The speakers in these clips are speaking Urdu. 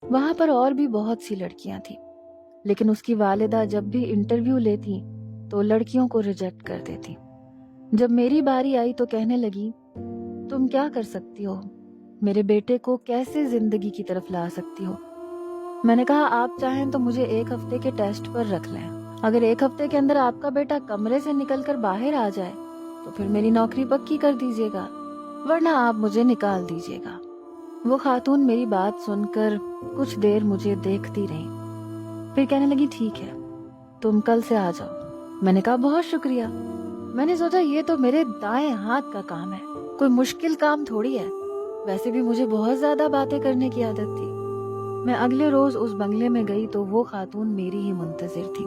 وہاں پر اور بھی بہت سی لڑکیاں تھیں، لیکن اس کی والدہ جب بھی انٹرویو لیتی تو لڑکیوں کو ریجیکٹ کر دیتی۔ جب میری باری آئی تو کہنے لگی، تم کیا کر سکتی ہو؟ میرے بیٹے کو کیسے زندگی کی طرف لا سکتی ہو؟ میں نے کہا آپ چاہیں تو مجھے 1 ہفتے کے ٹیسٹ پر رکھ لیں، اگر 1 ہفتے کے اندر آپ کا بیٹا کمرے سے نکل کر باہر آ جائے تو پھر میری نوکری پکی کر دیجیے گا، ورنہ آپ مجھے نکال دیجیے گا۔ وہ خاتون میری بات سن کر کچھ دیر مجھے دیکھتی رہی، پھر کہنے لگی ٹھیک ہے تم کل سے آ جاؤ۔ میں نے کہا بہت شکریہ۔ میں نے سوچا یہ تو میرے دائیں ہاتھ کا کام ہے، کوئی مشکل کام تھوڑی ہے، ویسے بھی مجھے بہت زیادہ باتیں کرنے کی عادت تھی۔ میں اگلے روز اس بنگلے میں گئی تو وہ خاتون میری ہی منتظر تھی۔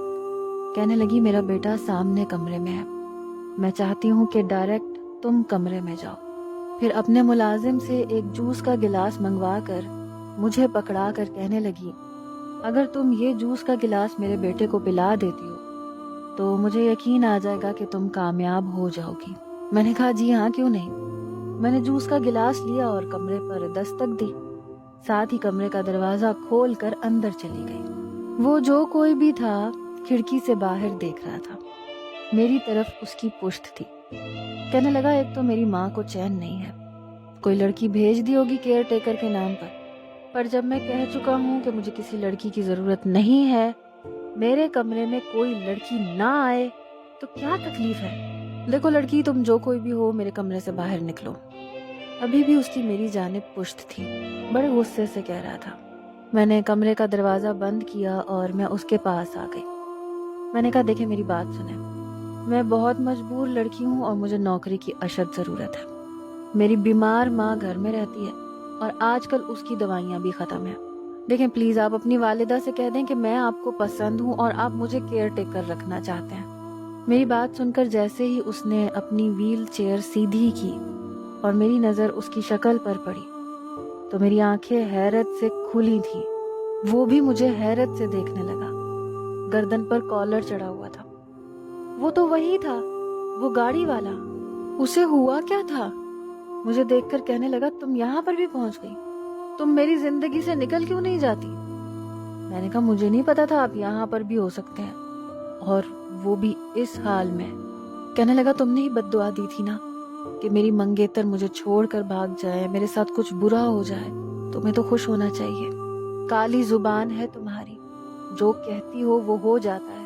کہنے لگی میرا بیٹا سامنے کمرے میں ہے، میں چاہتی ہوں کہ ڈائریکٹ تم کمرے میں جاؤ۔ پھر اپنے ملازم سے ایک جوس کا گلاس منگوا کر مجھے پکڑا کر کہنے لگی، اگر تم یہ جوس کا گلاس میرے بیٹے کو پلا دیتی ہو تو مجھے یقین آ جائے گا کہ تم کامیاب ہو جاؤ گی۔ میں نے کہا جی ہاں کیوں نہیں۔ میں نے جوس کا گلاس لیا اور کمرے پر دستک دی، ساتھ ہی کمرے کا دروازہ کھول کر اندر چلی گئی۔ وہ جو کوئی بھی تھا کھڑکی سے باہر دیکھ رہا تھا، میری طرف اس کی پشت تھی۔ کہنے لگا ایک تو میری ماں کو چین نہیں ہے، کوئی لڑکی بھیج دی ہوگی کیئر ٹیکر کے نام پر جب میں کہہ چکا ہوں کہ مجھے کسی لڑکی کی ضرورت نہیں ہے، میرے کمرے میں کوئی لڑکی نہ آئے تو کیا تکلیف ہے؟ دیکھو لڑکی تم جو کوئی بھی ہو میرے کمرے سے باہر نکلو۔ ابھی بھی اس کی میری جانب پشت تھی، بڑے غصے سے کہہ رہا تھا۔ میں نے کمرے کا دروازہ بند کیا اور میں اس کے پاس آ گئی۔ میں نے کہا دیکھیں میری بات سنیں، میں بہت مجبور لڑکی ہوں اور مجھے نوکری کی اشد ضرورت ہے۔ میری بیمار ماں گھر میں رہتی ہے اور آج کل اس کی دوائیاں بھی ختم ہیں۔ دیکھیں پلیز آپ اپنی والدہ سے کہہ دیں کہ میں آپ کو پسند ہوں اور آپ مجھے کیئر ٹیکر رکھنا چاہتے ہیں۔ میری بات سن کر جیسے ہی اس نے اپنی ویل چیئر سیدھی کی اور میری نظر اس کی شکل پر پڑی تو میری آنکھیں حیرت سے کھلی تھیں۔ وہ بھی مجھے حیرت سے دیکھنے لگا۔ گردن پر کالر چڑھا ہوا تھا، وہ تو وہی تھا، وہ گاڑی والا۔ اسے ہوا کیا تھا؟ مجھے دیکھ کر کہنے لگا تم یہاں پر بھی پہنچ گئی، تم میری زندگی سے نکل کیوں نہیں جاتی؟ میں نے کہا مجھے نہیں پتا تھا آپ یہاں پر بھی ہو سکتے ہیں، اور وہ بھی اس حال میں۔ کہنے لگا تم نے ہی بد دعا دی تھی نا کہ میری منگیتر مجھے چھوڑ کر بھاگ جائے، میرے ساتھ کچھ برا ہو جائے، تمہیں تو خوش ہونا چاہیے، کالی زبان ہے تمہاری، جو کہتی ہو وہ ہو جاتا ہے۔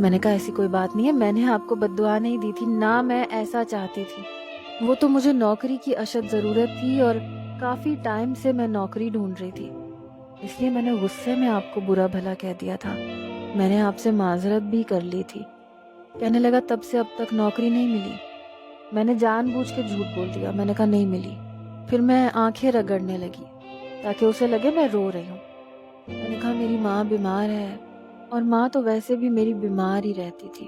میں نے کہا ایسی کوئی بات نہیں ہے، میں نے آپ کو بد دعا نہیں دی تھی، نہ میں ایسا چاہتی تھی، وہ تو مجھے نوکری کی اشد ضرورت تھی اور کافی ٹائم سے میں نوکری ڈھونڈ رہی تھی، اس لیے میں نے غصے میں آپ کو برا بھلا کہہ دیا تھا، میں نے آپ سے معذرت بھی کر لی تھی۔ کہنے لگا تب سے اب تک نوکری نہیں ملی؟ میں نے جان بوجھ کے جھوٹ بول دیا، میں نے کہا نہیں ملی۔ پھر میں آنکھیں رگڑنے لگی تاکہ اسے لگے میں رو رہی ہوں۔ میں نے کہا میری ماں بیمار ہے، اور ماں تو ویسے بھی میری بیمار ہی رہتی تھی،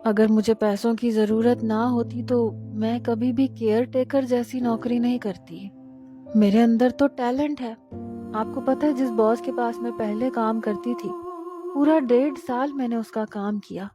اگر مجھے پیسوں کی ضرورت نہ ہوتی تو میں کبھی بھی کیئر ٹیکر جیسی نوکری نہیں کرتی۔ میرے اندر تو ٹیلنٹ ہے۔ آپ کو پتہ ہے جس باس کے پاس میں پہلے کام کرتی تھی، پورا 1.5 سال میں نے اس کا کام کیا،